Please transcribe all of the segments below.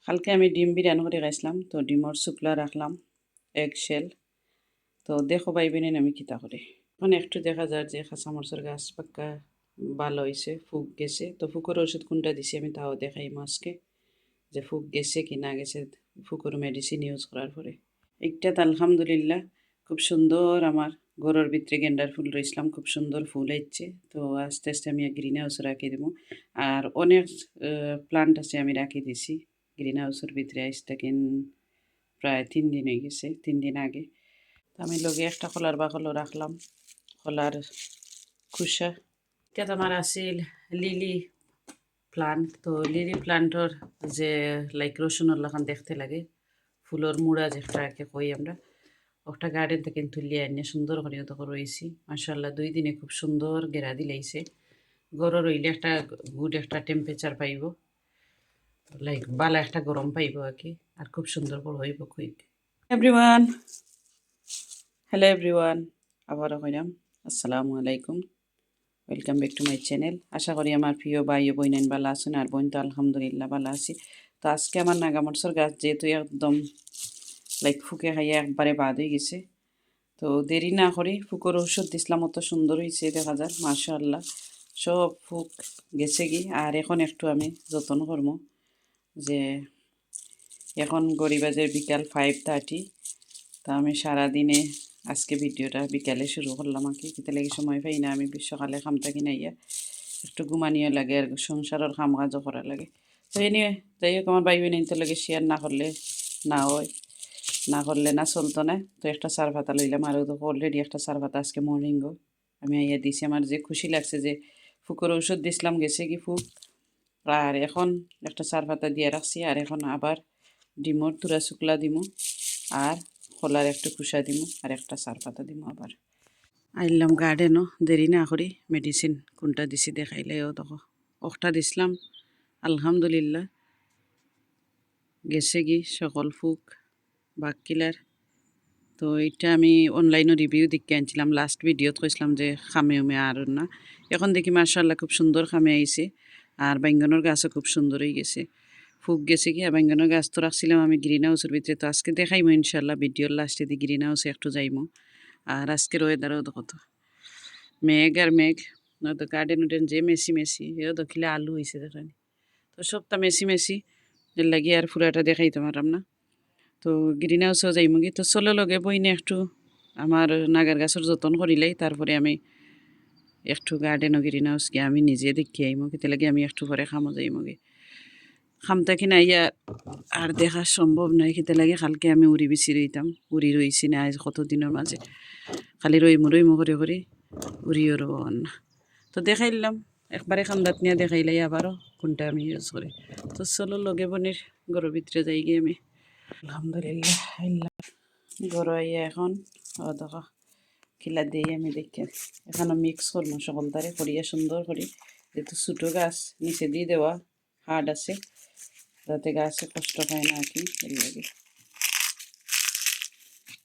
কালকে আমি ডিম বিরিয়ানি করে খাইছিলাম, তো ডিমর শুকলা রাখলাম এগ শেল। তো দেখো বাইবেনেন আমি কিতা করে। এখন একটু দেখা যায় যে কাঁচামরিচের গাছ পাক্কা ভালো হয়েছে, ফুক গেছে। তো ফুকের ওষুধ কোনটা দিছি আমি তাও দেখাই মাছকে, যে ফুক গেছে কি না গেছে ফুকের মেডিসিন ইউজ করার পরে। একটা আলহামদুলিল্লাহ খুব সুন্দর আমার ঘরের ভিতরে গেন্ডার ফুল রইছিলাম, খুব সুন্দর ফুল হচ্ছে। তো আস্তে আস্তে আমি গ্রিন হাউসে রাখি দেবো। আর অনেক প্লান্ট আছে আমি রাখি দিছি গ্রিন হাউসের ভিতরে। আজটা প্রায় 3 দিন হয়ে গেছে, 3 দিন আগে। তো আমি লগে একটা কলার বাকলও রাখলাম, কলার খুসা। এটা আমার আছিল লিলি প্লান্ট। তো লিলি প্লান্টর যে লাইক রসুনের লাখান দেখতে লাগে, ফুলের মুড়া যেটাকে কই আমরা, ওটা গার্ডেন থেকে তুলিয়ে আনিয়ে সুন্দর করে তখন রয়েছি। মাশাল্লাহ 2 দিনে খুব সুন্দর গেরা দিলাইছে। গরম রইলে একটা গুড একটা টেম্পারেচার পাইব, লাইক বালা একটা গরম পাইব আর কি, আর খুব সুন্দর বড় হইব কুইক। এভরিওয়ান, হ্যালো এভরিওয়ান, আবারও কইলাম আসসালামু আলাইকুম, welcome back to my channel. আশা করি আমার প্রিয় ভাই ও বইনেন ভালো আছেন, আর বোন তো আলহামদুলিল্লাহ ভালো আছি। তো আজকে আমার নাগামরচর গাছ যেহেতু একদম লাইক ফুকে খাইয়ে একবারে বাদ হয়ে গেছে, তো দেরি না করি ফুকর ওষুধ দিছিলাম, অত সুন্দর হয়েছে দেখা যায় মাশাআল্লাহ। সব ফুক গেছে কি। আর এখন একটু আমি যত্ন করবো, যে এখন গড়িবাজের বিকাল 5:30। তা আমি সারাদিনে আজকে ভিডিওটা বিকালে শুরু করলাম আর কি, কিতে লাগে সময় পাই না আমি সকালে খাম থাকি না, ইয়া একটু ঘুমানিও লাগে আর সংসারের কাম কাজও করা লাগে। তো এ নিয়ে যাই হোক, আমার ভাই বোন তো লাগে শেয়ার না করলে না হয়, না করলে না চলতো না। তো একটা সার ভাতা লইলাম, আর অলরেডি একটা সার ভাতা আজকে মর্নিংও আমি আইয়া দিছি। আমার যে খুশি লাগছে যে ফুকের ঔষধ দিছিলাম গেছে কি ফুক, আর এখন একটা সার ভাতা দিয়ে রাখছি। আর এখন আবার ডিমর তুরা শুকলা দিমু, আর খোলার একটু খুসা দিমু, আর একটা সার পাতা দিমু। আবার আইলাম গার্ডেনও, দেরি না করি মেডিসিন কোনটা দিছি দেখাইলেও দেখো। একটা দিছিলাম আলহামদুলিল্লাহ গেছে কি সকল ফুক বাকিলার। তো এটা আমি অনলাইনে রিভিউ দেখে আনছিলাম, লাস্ট ভিডিওত কইছিলাম যে খামে উমে আর না। এখন দেখি মাশাআল্লাহ খুব সুন্দর খামে আইছে, আর বাইঙ্গনের গাছও খুব সুন্দর হয়ে গেছে, ফুক গেছে কি। আর বাইঙ্গনের গাছ তো রাখছিলাম আমি গ্রিন হাউসের ভিতরে, তো আজকে দেখাইমো ইনশাল্লাহ ভিডিওর লাস্টে দিয়ে গ্রিন হাউসে একটু যাইমো। আর আজকের ওয়েদারও তো কত মেঘ আর মেঘ, নয়তো গার্ডেন উডেন যে মেসি মেসি, এও দেখিলে আলু হয়েছে দেখেন। তো সবটা মেসি মেসি এর লাগি আর পুরাটা দেখাইতে পারলাম না। তো গ্রিন হাউসেও যাইমুগি। তো চলো লগে বইনে একটু আমার নাগার গাছের যত্ন করিলাই, তারপরে আমি একটু গার্ডেনও গ্রিন হাউস গিয়ে আমি নিজে দেখি আইমো, কিতে লাগে আমি একটু পরে খামো যাইমুগি। খামতা কিনা ইয়া আর দেখা সম্ভব নয়, কিতে লাগে কালকে আমি উড়ি বিচি রইতাম, উড়ি রইছি না আজ কতদিনের মাঝে, খালি রইমু করে করে উড়িও রোন না। তো দেখাইলাম একবারে খামদাত নিয়ে দেখাইলাই আবারও কোনটা আমি ইউজ করি। তো চলো লগে বনির গরুর ভিতরে যাই গিয়ে আমি। আলহামদুলিল্লাহ আইলাম গরু আইয়া এখন দেখো খিলা দিয়ে আমি দেখি এখানে মিক্স করবো সকল তারে করিয়া সুন্দর করি, যেহেতু ছোটো গাছ নিচে দিয়ে দেওয়া হার্ড আছে, যাতে গাছে কষ্ট পায় না আর কি। এর লাগে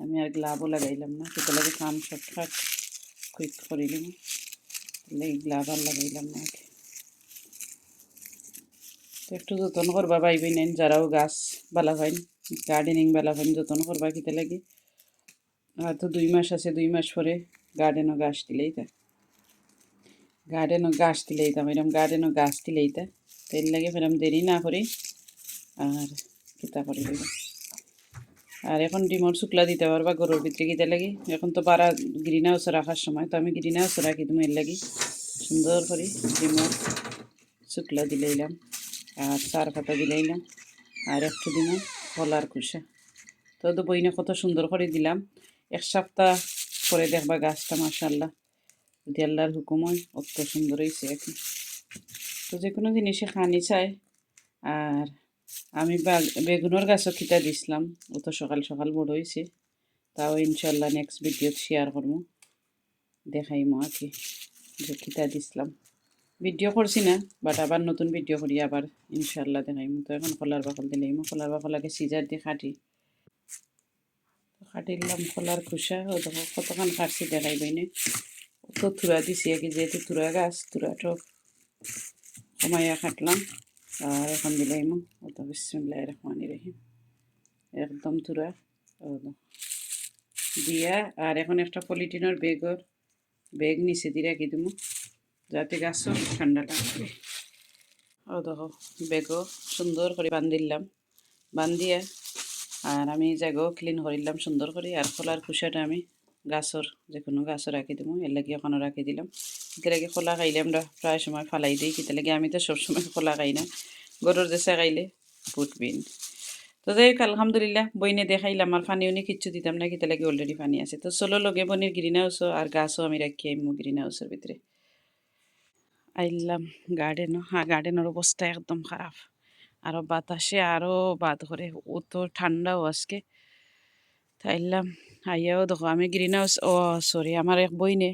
আমি আর গ্লাভও লাগাইলাম না, সেটা লাগে কাম শর্টকাট কুইক করিলাম, গ্লাভ আর লাগাইলাম না আর কি। তো একটু যত্ন করবা পাইবি নেন যারাও গাছ বালা পাইন, গার্ডেনিং বালা পাইন, যত্ন করবা কিতে লাগে। আর তো 2 মাস আছে, 2 মাস পরে গার্ডেনও গাছ দিলেই তা, গার্ডেনও গাছ দিলেই তা এরম গার্ডেনও গাছ দিলেই তা। তো এর লাগে ফেরাম দেরি না করি আর কিতা করি দেব। আর এখন ডিমর শুকলা দিতে পারবা গরুর ভিতরে কিতে লাগি, এখন তো পারা গ্রিন হাউসে রাখার সময়, তো আমি গ্রিন হাউসে রাখি তুমি এর লাগি সুন্দর করে ডিমর শুকলা দিলাইলাম, আর চার পাতা দিলাইলাম, আর একটু দিমু কলার কুসা। তো বইনে কত সুন্দর করে দিলাম। 1 সপ্তাহ পরে দেখবা গাছটা মাশাআল্লাহ যদি আল্লাহর হুকুম হয় অত সুন্দর হয়েছে আর কি। তো যে কোনো জিনিসে খানি চাই। আর আমি বেগুনের গাছও খিতা দিছিলাম, অত সকাল সকাল বড় হয়েছে, তাও ইনশাল্লাহ নেক্সট ভিডিওত শেয়ার করবো, দেখাইমো আর কি যে খিতা দিছিলাম। ভিডিও করছি না, বাট আবার নতুন ভিডিও করি আবার ইনশাল্লাহ দেখাইমো। তো এখন কলার বাকল দিলাইমো, কলার বাকল আগে সিজার দিয়ে কাটিলাম কলার খোসা। ও দেখো কতক্ষণ কাটছি দেখাইবই না, তো থুরা দিছি আর কি, যেহেতু থুরা গাছ থুরাটো কমাইয়া কাটলাম। আর এখন দিলাম অত বিসমিল্লাহির রহমানির রহিম একদম তুরা দিয়া। আর এখন একটা পলিথিনের ব্যাগ নিচে দিয়ে রাখি দিব যাতে গাছও ঠান্ডা লাগবে। ও দেখো ব্যাগও সুন্দর করে বান্ধিলাম, বান্ধিয়া আর আমি জায়গাও ক্লিন করিলাম সুন্দর করে। আর খোলার কুসাটা আমি গাছর যে কোনো গাছও রাখি দিব, এর লাগে এখনও রাখি দিলাম। এর লাগে খোলা খাইলে আমরা প্রায় সময় ফালাই দিই, কিতা লাগে আমি তো সবসময় খোলা খাই না, গরুর দেশে খাইলে ফুটবিন। তো যাই হোক আলহামদুলিল্লাহ বইনে দেখাইলাম। আর পানি উনি কিচ্ছু দিতাম না, কিতা লাগে অলরেডি পানি আছে। তো চলো লগে বনির গ্রিন হাউসও আর গাছও আমি রাখি আইমু গ্রিন হাউসের ভিতরে। আইলাম গার্ডেনও, হ্যাঁ গার্ডেনের অবস্থা একদম খারাপ, আরও বাতাসে আরও বাদ করে, ও তো ঠান্ডাও আজকে। তাইলাম আইয়াও দেখো আমি গ্রিন হাউস, ও সরি আমার এক বইনে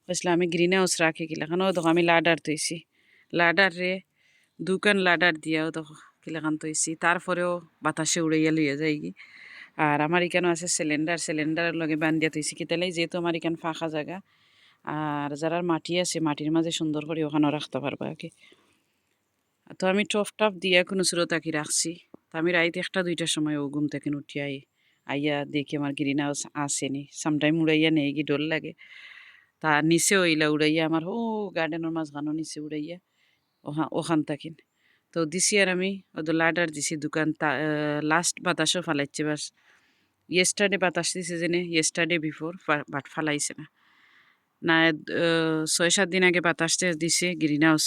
হয়েছিল আমি গ্রিন হাউস রাখি কিলাখান। ও দেখো আমি লাডার তৈছি, লাডার রে দুকান লাডার দিয়াও দেখো কিলাখান তৈছি, তারপরেও বাতাসে উড়াইয়া লইয়া যায় কি। আর আমার এখানেও আছে সিলিন্ডারের লগে বান্ধিয়া তৈছি কিতালাই, যেহেতু আমার এখানে ফাঁকা জায়গা আর যারা মাটি আছে মাটির মাঝে সুন্দর করে ওখানেও রাখতে পারবা আর কি। তো আমি টপ দিয়া কোনো সুরত আঁকি রাখছি। তো আমি রাইতে 1টা-2টার সময় ও ঘুম থেকে উঠি আইয়া দেখি আমার গ্রিন হাউস আসেনি। সামটাইম উড়াইয়া নেই কি ডর লাগে। তা নিচে ওইলা উড়াইয়া আমার ও গার্ডেনের মাঝখানো নিচে উড়াইয়া ওখান থাকিন। তো দিছি আর আমি ওদের লাডার দিছি দোকান। লাস্ট বাতাসও ফালাইছে, বাস ইয়েস্টারডে বাতাস দিছে জেনে ইয়েস্টারডে বিফোর, বাট ফালাইছে না। না 6-7 দিন আগে বাতাসটা দিছে গ্রিন হাউস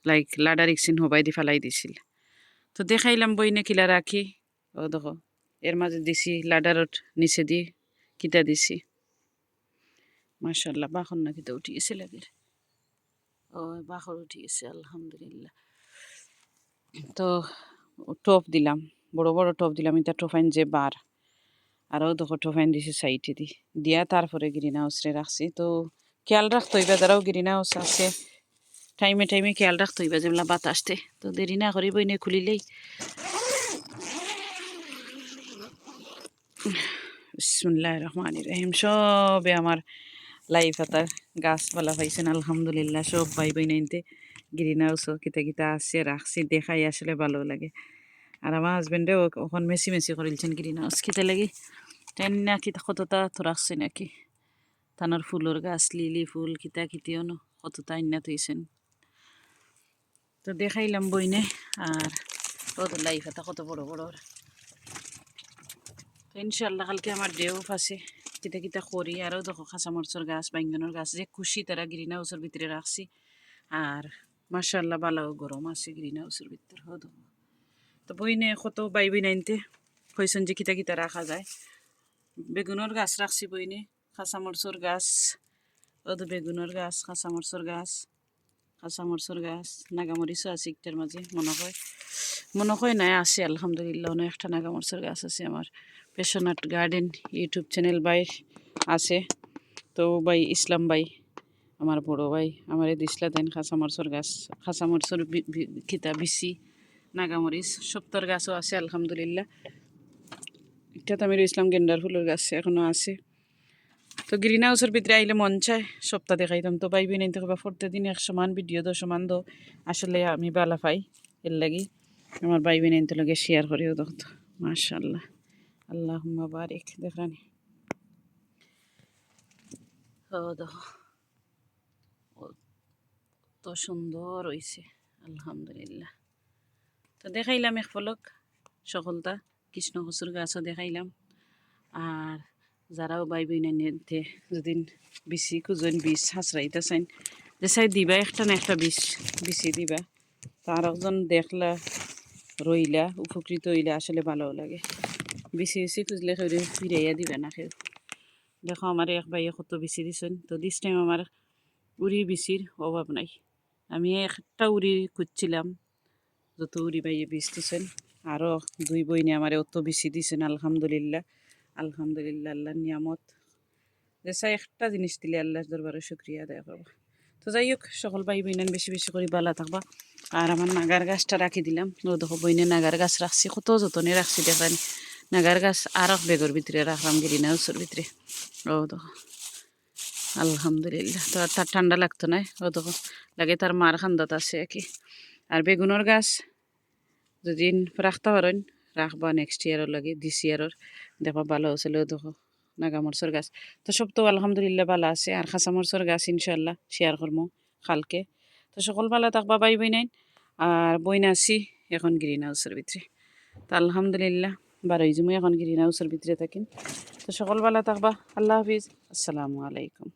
লাইক লাডার ইকসিন হবাই দি ফেলাই দিছিল। তো দেখাইলাম বইনে কিলা রাখি। ও দেখো এর মাঝে দিছি লাডারত নিচে দি কিতা দিছি, মাশাল্লাহ বাখন না কিতা উঠি গেছে লাগে। ও বাখর উঠি গেছে আলহামদুলিল্লাহ। তো টপ দিলাম, বড় বড় টপ দিলাম, এটা টোফাইন যে বার আরও দেখো টোফাইন দিছি সাইডে দিয়া তারপরে গ্রিন হাউসে রাখছি। তো খেয়াল রাখতে হইবা যারাও গ্রিন হাউস আছে টাইমে খেয়াল রাখতে হইবা যেগুলা বাতাসতে। তো দেরি না করি বইনে খুলিলেই বিসমিল্লাহির রহমানির রহিম। সবে আমার লাইফ হাতার গাছপালা পাইছেন আলহামদুলিল্লাহ, সব ভাই বইনাইতে গ্রিন হাউসও কিতা কিতা আছে রাখছি, দেখাই আসলে ভালো লাগে। আর আমার হাজবেন্ডেও ওখান মেসি করিলছেন গ্রিন হাউস কিতা লাগে তাই না, কিতা কতটা তো রাখছে নাকি তানোর ফুলের গাছ লিলি ফুল কিতা কিতিও ন কতটা আইনা থইছেন। তো দেখাইলাম বইনে। আর কত লাইফ হাতা কত বড় বড়। তো ইনশাল্লাহ কালকে আমার ডে অফ আছে, কিতা কিতা করি। আরও দেখো কাঁচামরচর গাছ বাইঙ্গনের গাছ যে খুশি তারা গ্রিন হাউসের ভিতরে রাখছি। আর মাশাল্লাহ বালাও গরম আছে গ্রিন হাউসের ভিতরে। হ দেখো তো বইনে কত বাইবি নাইনতে কইসন যে কিতা কিতা রাখা যায়। বেগুনের গাছ রাখছি বইনে, কাঁচামরচর গাছ, ওদের বেগুনের গাছ, কাঁচামরচর গাছ, নাগামরিচও আছে একটার মাঝে মনে হয় নাই আছে আলহামদুলিল্লাহ। অনেক একটা নাগামরচর গাছ আছে। আমার পেশনাট গার্ডেন ইউটিউব চ্যানেল ভাই আছে, তো ভাই ইসলাম ভাই আমার বড় ভাই আমার দিসলা দেন কাঁচামরচর গাছ, কাঁচামরচর খিতা বিচি নাগামরিচ সপ্তর গাছও আছে আলহামদুলিল্লাহ। একটা তো আমি ইসলাম গেন্ডার ফুলের গাছ এখনও আছে। তো গ্রিন হাউসের ভিতরে আইলে মন চায় সপ্তাহ দেখাইতাম। তো বাইবি নাই তো প্রত্যেক দিন 100 মান ভিডিও 200 মান দো আসলে আমি বালা পাই, এর লাগি আমার বাইবি নাই তো লগে শেয়ার করিও দেখতো। মাশাল্লাহ আল্লাহুম্মা বারিক দেখরানি। ও দেখো তো সুন্দর হইছে আলহামদুলিল্লাহ। তো দেখাইলাম এক ফলক সকলটা কৃষ্ণ কচুর গাছও দেখাইলাম। আর যারাও বাইবি নাই নিতে যদি বিচি খুঁজেন বীজ হাঁচড়াইতে চাইন যে চাই দিবা একটা না একটা বিচি দিবা। তার একজন দেখলা রইলা উপকৃত হইলে আসলে ভালো লাগে। বিচি খুঁজলে কেউ ফিরাইয়া দিবা না কেউ। দেখো আমার এক ভাইয়ে কত বিচি দিছেন। তো দিস টাইম আমার উড়ি বিচির অভাব নাই, আমি একটা উড়ি খুঁজছিলাম যত উড়ি ভাইয়ে বীজ দিছেন। আরও 2 বইনে আমার অত বিচি দিছেন আলহামদুলিল্লাহ। আলহামদুলিল্লাহ আল্লাহর নিয়ামত, যে চাই একটা জিনিস দিলে আল্লাহর দরবারে শুক্রিয়া আদায় করবা। তো যাই হোক সকল ভাই বইনান বেশি বেশি করে বালা থাকবা। আর আমার নাগার গাছটা রাখি দিলাম। ও দেখো বইনে নাগার গাছ রাখছি, কত যতনে রাখছি দেখানি। নাগার গাছ আর বেগর ভিতরে রাখলাম গ্রিন হাউসের ভিতরে। ও দেখো আলহামদুলিল্লাহ। তো আর তার ঠান্ডা লাগতো না, ও দেখো লাগে তার মার খান্দাত আছে আর কি। আর বেগুনের গাছ যদি রাখতে পারেন রাখবা নেক্সট ইয়ারের লাগে দিস ইয়ারের দেখো ভালো হয়েছিল দেখো নাগামরচর গাছ তো সব তো আলহামদুলিল্লাহ ভালো আছে আর খাসামরচর গাছ ইনশাল্লাহ শেয়ার করবো কালকে তো সকল ভালো থাকবা বাই বইনাইন আর বইনা আছি এখন গ্রিন হাউসের ভিতরে তো আলহামদুলিল্লাহ বারোই জমু এখন গ্রিন হাউসের ভিতরে থাকিন তো সকল ভালো থাকবা আল্লাহ হাফিজ আসসালামু আলাইকুম